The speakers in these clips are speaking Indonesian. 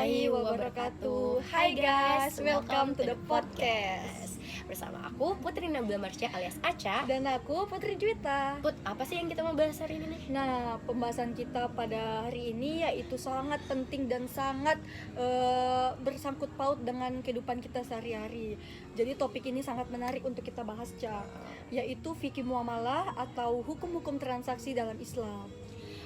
warahmatullahi wabarakatuh. Hai guys, welcome to the podcast. Bersama aku Putri Nabila Marsha alias Aca. Dan aku Putri Juwita. Put, apa sih yang kita mau bahas hari ini nih? Nah, pembahasan kita pada hari ini yaitu sangat penting dan sangat bersangkut paut dengan kehidupan kita sehari-hari. Jadi topik ini sangat menarik untuk kita bahas, Ca, yaitu fikih muamalah atau hukum-hukum transaksi dalam Islam.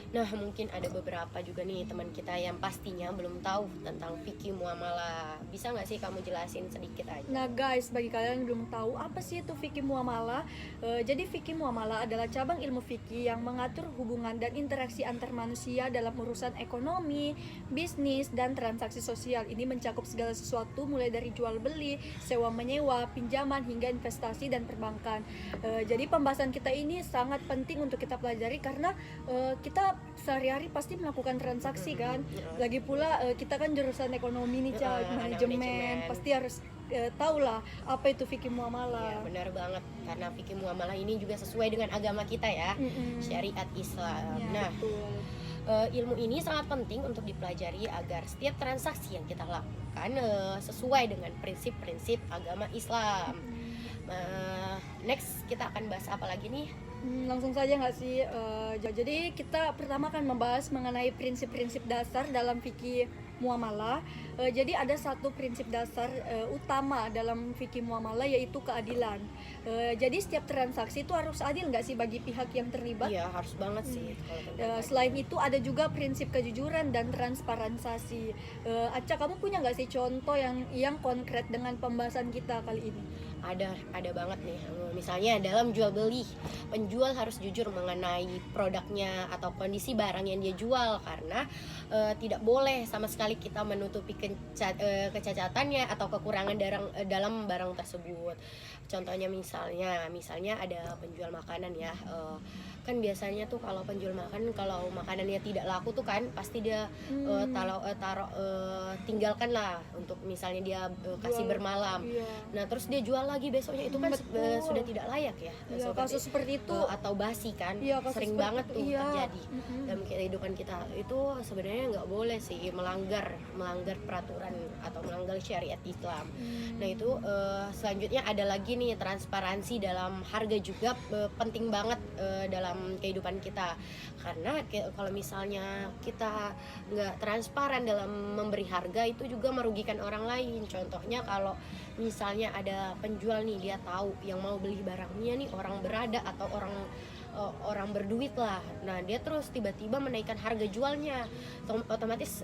Nah, mungkin ada beberapa juga nih teman kita yang pastinya belum tahu tentang fikih muamalah. Bisa nggak sih kamu jelasin sedikit aja? Nah guys, bagi kalian yang belum tahu apa sih itu fikih muamalah, jadi fikih muamalah adalah cabang ilmu fikih yang mengatur hubungan dan interaksi antar manusia dalam urusan ekonomi, bisnis, dan transaksi sosial. Ini mencakup segala sesuatu mulai dari jual beli, sewa menyewa, pinjaman, hingga investasi dan perbankan. Jadi pembahasan kita ini sangat penting untuk kita pelajari karena kita sehari-hari pasti melakukan transaksi kan. Lagi pula kita kan jurusan ekonomi nih, Ca, manajemen. Pasti harus tahu lah apa itu fikih muamalah. Iya, benar banget, karena fikih muamalah ini juga sesuai dengan agama kita ya, syariat Islam. Ya, nah, betul. Ilmu ini sangat penting untuk dipelajari agar setiap transaksi yang kita lakukan sesuai dengan prinsip-prinsip agama Islam. Next kita akan bahas apa lagi nih? Langsung saja nggak sih? Jadi kita pertama akan membahas mengenai prinsip-prinsip dasar dalam fikih muamalah. Jadi ada satu prinsip dasar utama dalam fikih muamalah, yaitu keadilan. Jadi setiap transaksi itu harus adil nggak sih bagi pihak yang terlibat? Iya, harus banget sih. Selain itu ada juga prinsip kejujuran dan transparansi. Aca, kamu punya nggak sih contoh yang konkret dengan pembahasan kita kali ini? Ada banget nih. Misalnya dalam jual beli, penjual harus jujur mengenai produknya atau kondisi barang yang dia jual, karena tidak boleh sama sekali kita menutupi kecacatannya atau kekurangan dalam barang tersebut. Contohnya misalnya ada penjual makanan ya, kan biasanya tuh kalau penjual kalau makanannya tidak laku tuh kan pasti dia tinggalkan lah untuk misalnya dia kasih bermalam. Iya. Nah, terus dia jual lagi besoknya, itu kan sudah tidak layak ya. Iya, kasus seperti itu atau basi kan, iya, sering banget tuh terjadi dalam kehidupan kita. Itu sebenarnya nggak boleh sih, melanggar peraturan atau melanggar syariat Islam. Nah, itu selanjutnya ada lagi nih, transparansi dalam harga juga penting banget dalam kehidupan kita, karena kalau misalnya kita nggak transparan dalam memberi harga, itu juga merugikan orang lain. Contohnya kalau misalnya ada penjual nih, dia tahu yang mau beli barangnya nih orang berada atau orang berduit lah. Nah, dia terus tiba-tiba menaikkan harga jualnya, otomatis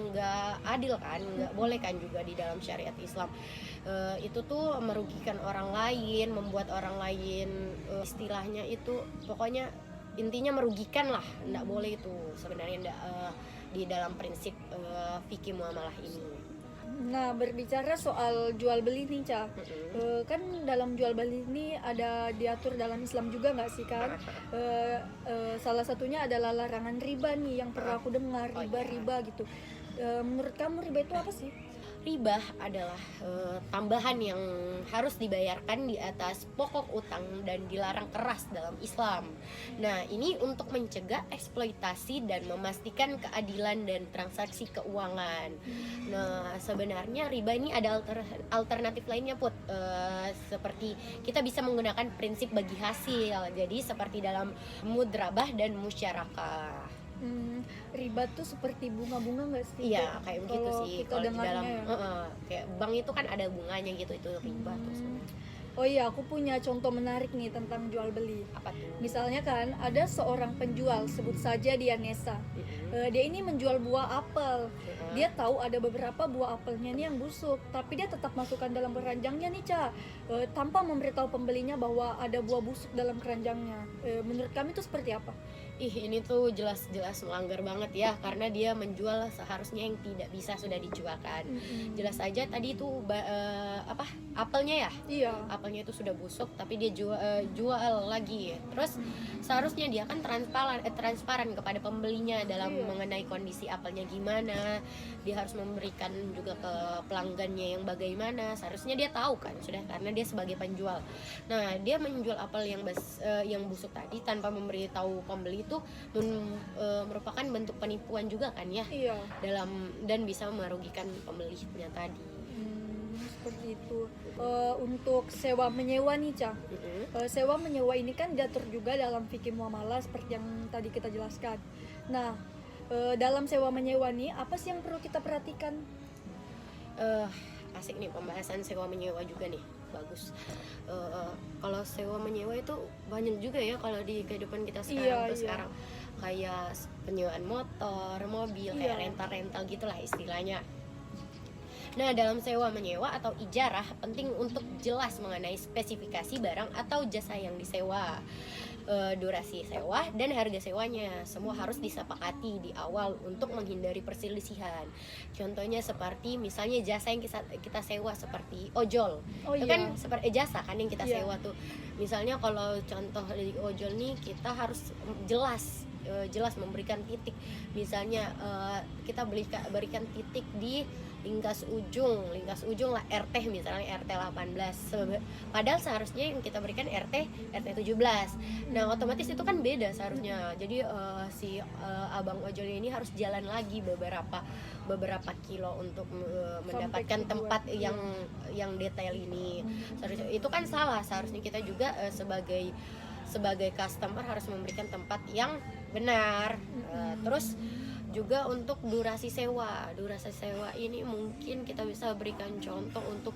nggak adil kan, nggak boleh kan juga di dalam syariat Islam. Itu tuh merugikan orang lain, membuat orang lain istilahnya itu pokoknya intinya merugikan lah. Nggak boleh itu sebenarnya di dalam prinsip fikih muamalah ini. Nah, berbicara soal jual beli nih, Ca, kan dalam jual beli ini ada diatur dalam Islam juga nggak sih kan? Salah satunya adalah larangan riba nih yang pernah aku dengar, riba gitu. Menurut kamu riba itu apa sih? Riba adalah tambahan yang harus dibayarkan di atas pokok utang dan dilarang keras dalam Islam. Nah, ini untuk mencegah eksploitasi dan memastikan keadilan dan transaksi keuangan. Nah, sebenarnya riba ini ada alternatif lainnya, Put. Seperti kita bisa menggunakan prinsip bagi hasil. Jadi seperti dalam mudrabah dan musyarakah. Riba tuh seperti bunga-bunga nggak sih? Iya, kayak begitu sih. Kalau di dalam kayak bank itu kan ada bunganya gitu, itu riba tuh. Oh iya, aku punya contoh menarik nih tentang jual beli. Apa tuh? Misalnya kan ada seorang penjual, sebut saja dia Nesa. Dia ini menjual buah apel. Dia tahu ada beberapa buah apelnya nih yang busuk, tapi dia tetap masukkan dalam keranjangnya nih, Ca, tanpa memberitahu pembelinya bahwa ada buah busuk dalam keranjangnya. Menurut kami itu seperti apa? Ini tuh jelas-jelas melanggar banget ya, karena dia menjual seharusnya yang tidak bisa sudah dijualkan. Jelas aja tadi itu apelnya ya? Iya. Apelnya itu sudah busuk tapi dia jual lagi. Terus seharusnya dia kan transparan kepada pembelinya dalam mengenai kondisi apelnya gimana. Dia harus memberikan juga ke pelanggannya yang bagaimana. Seharusnya dia tahu kan sudah, karena dia sebagai penjual. Nah, dia menjual apel yang busuk tadi tanpa memberitahu pembeli itu merupakan bentuk penipuan juga kan ya, Iya. dan bisa merugikan pembelinya tadi. Seperti itu. Untuk sewa menyewa nih, Cang. Sewa menyewa ini kan diatur juga dalam fikih muamalah seperti yang tadi kita jelaskan. Nah, dalam sewa menyewa nih apa sih yang perlu kita perhatikan? Asik nih pembahasan sewa menyewa juga nih, bagus. Kalau sewa menyewa itu banyak juga ya kalau di kehidupan kita sekarang. Sekarang kayak penyewaan motor, mobil, kayak rental-rental gitulah istilahnya. Nah, dalam sewa menyewa atau ijarah penting untuk jelas mengenai spesifikasi barang atau jasa yang disewa, durasi sewa dan harga sewanya. Semua harus disepakati di awal untuk menghindari perselisihan. Contohnya seperti misalnya jasa yang kita sewa seperti ojol. Itu kan seperti jasa kan yang kita sewa tuh. Misalnya kalau contoh di ojol nih kita harus jelas memberikan titik. Misalnya kita berikan titik di lingkas ujung lah RT, misalnya RT 18, padahal seharusnya yang kita berikan RT 17. Nah, otomatis itu kan beda seharusnya. Jadi si abang ojol ini harus jalan lagi beberapa kilo untuk mendapatkan tempat yang detail ini. Seharusnya itu kan salah. Seharusnya kita juga sebagai customer harus memberikan tempat yang benar. Terus juga untuk durasi sewa ini mungkin kita bisa berikan contoh untuk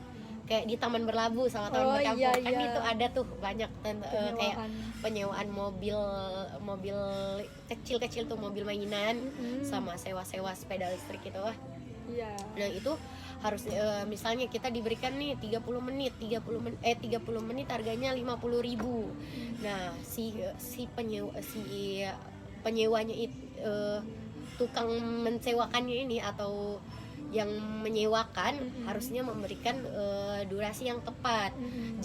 kayak di Taman Berlabuh sama Taman Berkampung. Kan itu ada tuh banyak kayak penyewaan mobil kecil tuh, mobil mainan, sama sewa sepeda listrik gitu. Nah, itu harus misalnya kita diberikan nih 30 menit harganya 50.000. Nah, si penyewanya itu tukang mensewakannya ini atau yang menyewakan harusnya memberikan durasi yang tepat.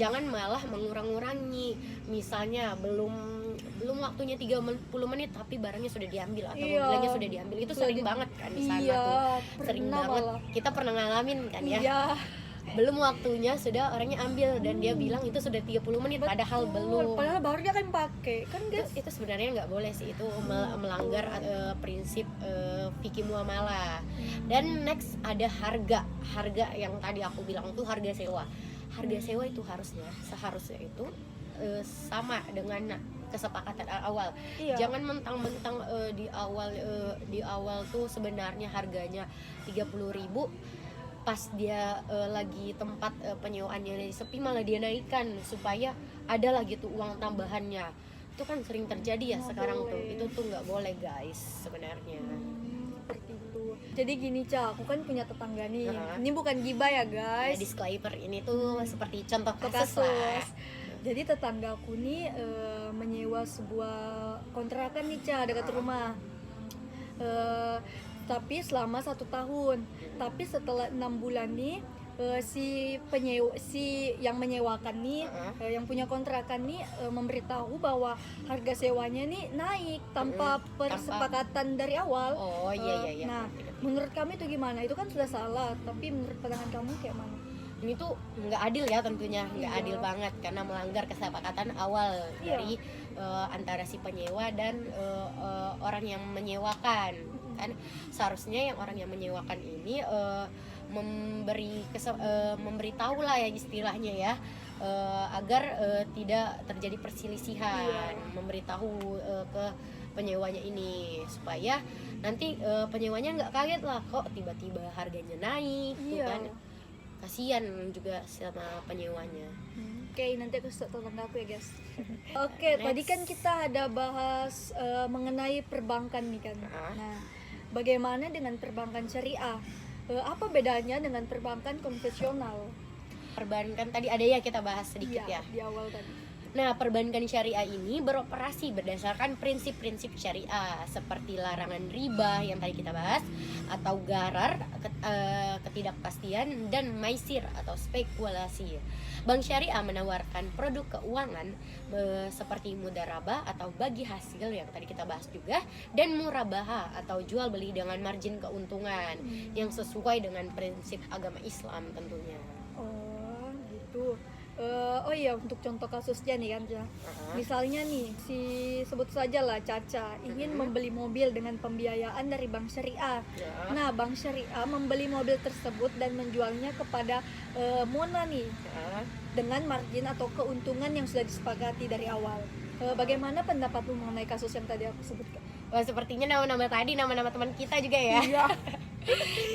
Jangan malah mengurang-urangi. Misalnya belum waktunya 30 menit tapi barangnya sudah diambil atau mobilnya sudah diambil. Itu sering banget kan di sana tuh. Sering banget. Kita pernah ngalamin kan ya. Belum waktunya sudah orangnya ambil dan dia bilang itu sudah 30 menit. Padahal belum. Padahal baru dia kan pakai kan guys. Itu sebenarnya nggak boleh sih, itu melanggar prinsip fikih muamalah. Dan next ada harga yang tadi aku bilang tuh harga sewa. Harga sewa itu seharusnya itu sama dengan kesepakatan awal. Jangan mentang-mentang di awal tuh sebenarnya harganya 30.000, pas dia lagi tempat penyewaannya sepi malah dia naikkan supaya ada lah gitu uang tambahannya. Itu kan sering terjadi ya sekarang tuh. Itu tuh nggak boleh guys sebenarnya. Seperti itu. Jadi gini, Ca, aku kan punya tetangga nih. Ini bukan gibah ya guys. Disclaimer, ini tuh seperti contoh kasus lah. Jadi tetanggaku nih menyewa sebuah kontrakan nih, Ca, dekat rumah. Tapi selama 1 tahun. Tapi setelah 6 bulan nih si yang menyewakan nih, yang punya kontrakan nih memberitahu bahwa harga sewanya nih naik tanpa persepakatan dari awal. Iya. Nah, menurut kami itu gimana? Itu kan sudah salah. Tapi menurut pandangan kamu kayak mana? Ini tuh nggak adil ya, tentunya nggak adil banget karena melanggar kesepakatan awal dari antara si penyewa dan orang yang menyewakan. Kan seharusnya yang orang yang menyewakan ini memberitahu lah ya istilahnya ya, agar tidak terjadi perselisihan, memberitahu ke penyewanya ini supaya nanti penyewanya nggak kaget lah kok tiba-tiba harganya naik tuh kan. Kasihan juga sama penyewanya. Oke, nanti aku tentang aku ya guys. Oke, tadi kan kita ada bahas mengenai perbankan nih kan. Nah, bagaimana dengan perbankan syariah? Apa bedanya dengan perbankan konvensional? Perbankan tadi ada ya kita bahas sedikit ya di awal tadi. Nah, perbankan syariah ini beroperasi berdasarkan prinsip-prinsip syariah seperti larangan riba yang tadi kita bahas, atau gharar, ketidakpastian, dan maisir atau spekulasi. Bank syariah menawarkan produk keuangan seperti mudharabah atau bagi hasil yang tadi kita bahas juga, dan murabaha atau jual beli dengan margin keuntungan yang sesuai dengan prinsip agama Islam tentunya. Oh, gitu. oh iya, untuk contoh kasusnya nih kan ya. Misalnya nih, sebut saja lah Caca ingin membeli mobil dengan pembiayaan dari bank syariah. Ya. Nah, bank syariah membeli mobil tersebut dan menjualnya kepada Mona nih Ya. dengan margin atau keuntungan yang sudah disepakati dari awal. Bagaimana pendapatmu mengenai kasus yang tadi aku sebutkan? Wah, sepertinya nama-nama tadi nama-nama teman kita juga ya. Iya.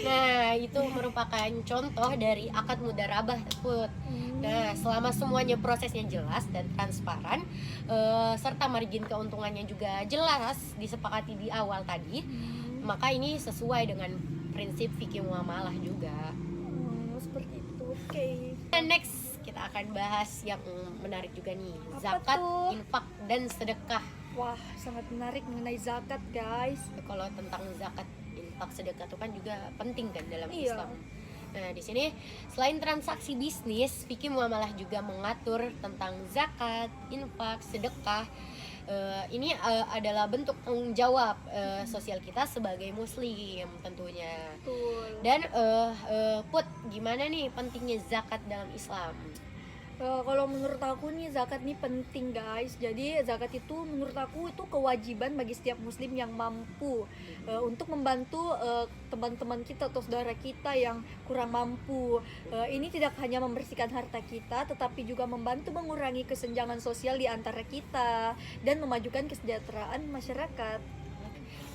Nah, itu merupakan contoh dari akad mudharabah, Put. Nah, selama semuanya prosesnya jelas dan transparan, serta margin keuntungannya juga jelas disepakati di awal tadi, maka ini sesuai dengan prinsip fikih muamalah juga. Seperti itu. Oke. Dan next kita akan bahas yang menarik juga nih, Apa zakat, tuh? infak, dan sedekah. Wah, sangat menarik mengenai zakat, guys. Kalau tentang zakat, infak, sedekah itu kan juga penting kan dalam Iya. Islam. Nah, di sini selain transaksi bisnis, fikih muamalah juga mengatur tentang zakat, infak, sedekah. Ini adalah bentuk tanggung jawab sosial kita sebagai muslim tentunya. Betul. Dan Put, gimana nih pentingnya zakat dalam Islam? Kalau menurut aku nih zakat nih penting, guys. Jadi zakat itu menurut aku itu kewajiban bagi setiap muslim yang mampu untuk membantu teman-teman kita atau saudara kita yang kurang mampu. Ini tidak hanya membersihkan harta kita, tetapi juga membantu mengurangi kesenjangan sosial di antara kita dan memajukan kesejahteraan masyarakat.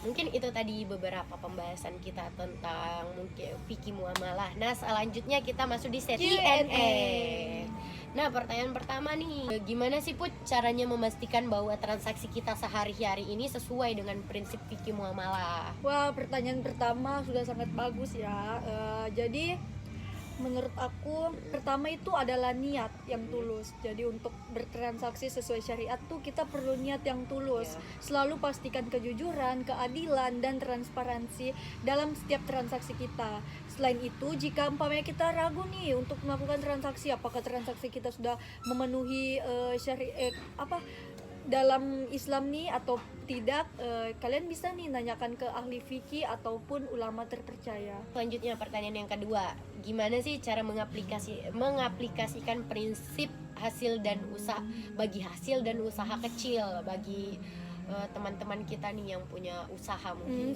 Mungkin itu tadi beberapa pembahasan kita tentang mungkin fikih muamalah. Nah, selanjutnya kita masuk di sesi Q&A. Nah, pertanyaan pertama nih, gimana sih Put caranya memastikan bahwa transaksi kita sehari-hari ini sesuai dengan prinsip fikih muamalah? Wah, pertanyaan pertama sudah sangat bagus ya. Jadi menurut aku pertama itu adalah niat yang tulus. Jadi untuk bertransaksi sesuai syariat tuh kita perlu niat yang tulus. Selalu pastikan kejujuran, keadilan, dan transparansi dalam setiap transaksi kita. Selain itu, jika umpamanya kita ragu nih untuk melakukan transaksi, apakah transaksi kita sudah memenuhi dalam Islam nih atau tidak, kalian bisa nih nanyakan ke ahli fikih ataupun ulama terpercaya. Selanjutnya pertanyaan yang kedua, gimana sih cara mengaplikasikan prinsip hasil dan usaha bagi hasil dan usaha kecil bagi teman-teman kita nih yang punya usaha mungkin?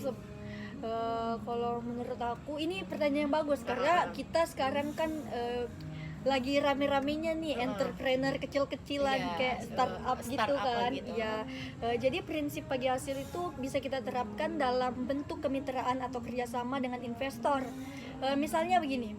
Kalau menurut aku ini pertanyaan yang bagus karena kita sekarang kan lagi rame-ramenya nih entrepreneur kecil-kecilan, kayak startup gitu kan gitu. ya. Jadi prinsip bagi hasil itu bisa kita terapkan dalam bentuk kemitraan atau kerjasama dengan investor. Misalnya begini,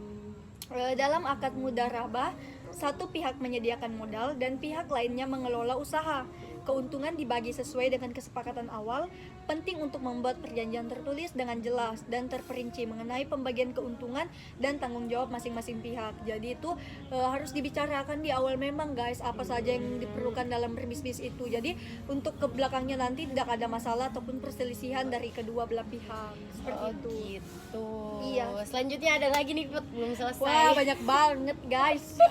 dalam akad mudharabah, satu pihak menyediakan modal dan pihak lainnya mengelola usaha. Keuntungan dibagi sesuai dengan kesepakatan awal. Penting untuk membuat perjanjian tertulis dengan jelas dan terperinci mengenai pembagian keuntungan dan tanggung jawab masing-masing pihak. Jadi itu harus dibicarakan di awal memang, guys, apa saja yang diperlukan dalam berbisnis itu. Jadi untuk ke belakangnya nanti tidak ada masalah ataupun perselisihan dari kedua belah pihak. Seperti itu. Gitu. Iya. Selanjutnya ada lagi nih Put, belum selesai. Wah, banyak banget, guys.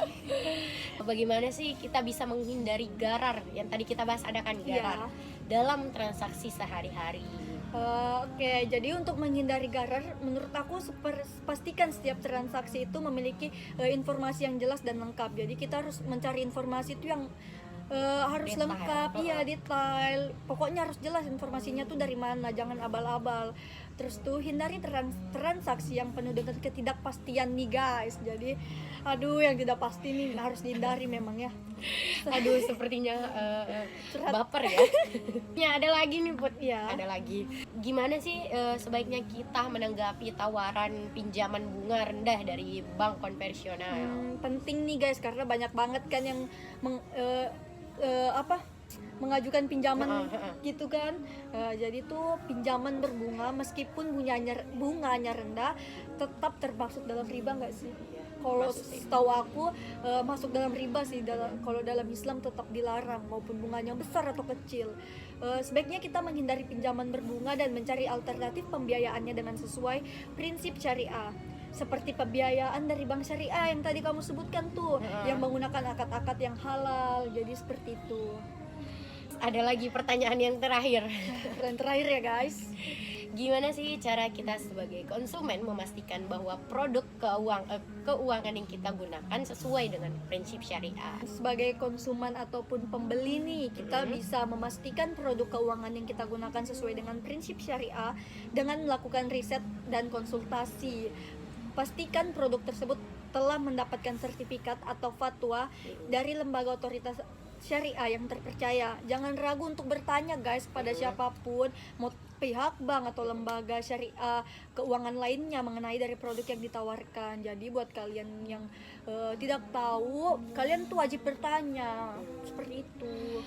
Bagaimana sih kita bisa menghindari garar yang tadi kita bahas, ada kan garar dalam transaksi sehari-hari? Oke, jadi untuk menghindari garar, menurut aku pastikan setiap transaksi itu memiliki informasi yang jelas dan lengkap. Jadi kita harus mencari informasi itu yang harus Detail. lengkap, iya, detail. Pokoknya harus jelas informasinya tuh dari mana, jangan abal-abal. Terus tuh hindari transaksi yang penuh dengan ketidakpastian nih, guys. Jadi yang tidak pasti nih harus dihindari memang ya. Aduh, sepertinya baper ya. Ya, ada lagi nih Put. Ya. Ada lagi. Gimana sih sebaiknya kita menanggapi tawaran pinjaman bunga rendah dari bank konvensional? Penting nih, guys, karena banyak banget kan yang mengajukan pinjaman gitu kan. Jadi tuh pinjaman berbunga meskipun bunganya rendah tetap termasuk dalam riba nggak sih? Kalau setahu aku masuk dalam riba sih. Kalau dalam Islam tetap dilarang maupun bunganya besar atau kecil. Sebaiknya kita menghindari pinjaman berbunga dan mencari alternatif pembiayaannya dengan sesuai prinsip syariah. Seperti pembiayaan dari bank syariah yang tadi kamu sebutkan tuh, yang menggunakan akad-akad yang halal. Jadi seperti itu. Ada lagi pertanyaan yang terakhir. Dan terakhir ya, guys. Gimana sih cara kita sebagai konsumen memastikan bahwa produk keuangan yang kita gunakan sesuai dengan prinsip syariah? Sebagai konsumen ataupun pembeli nih, kita bisa memastikan produk keuangan yang kita gunakan sesuai dengan prinsip syariah dengan melakukan riset dan konsultasi. Pastikan produk tersebut telah mendapatkan sertifikat atau fatwa dari lembaga otoritas syariah yang terpercaya. Jangan ragu untuk bertanya guys pada siapapun, mau pihak bank atau lembaga syariah keuangan lainnya mengenai dari produk yang ditawarkan. Jadi buat kalian yang tidak tahu, kalian tuh wajib bertanya seperti itu.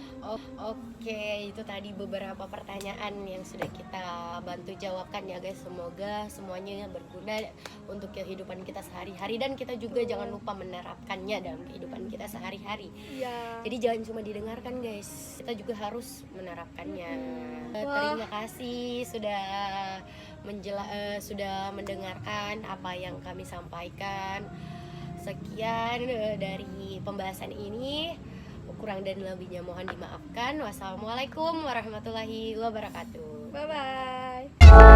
Oke, itu tadi beberapa pertanyaan yang sudah kita bantu jawabkan ya guys. Semoga semuanya berguna untuk kehidupan kita sehari-hari, dan kita juga jangan lupa menerapkannya dalam kehidupan kita sehari-hari. Iya. Jadi jangan cuma didengarkan guys, kita juga harus menerapkannya. Wah. Terima kasih sudah mendengarkan apa yang kami sampaikan. Sekian dari pembahasan ini. Kurang dan lebihnya mohon dimaafkan. Wassalamualaikum warahmatullahi wabarakatuh. Bye bye.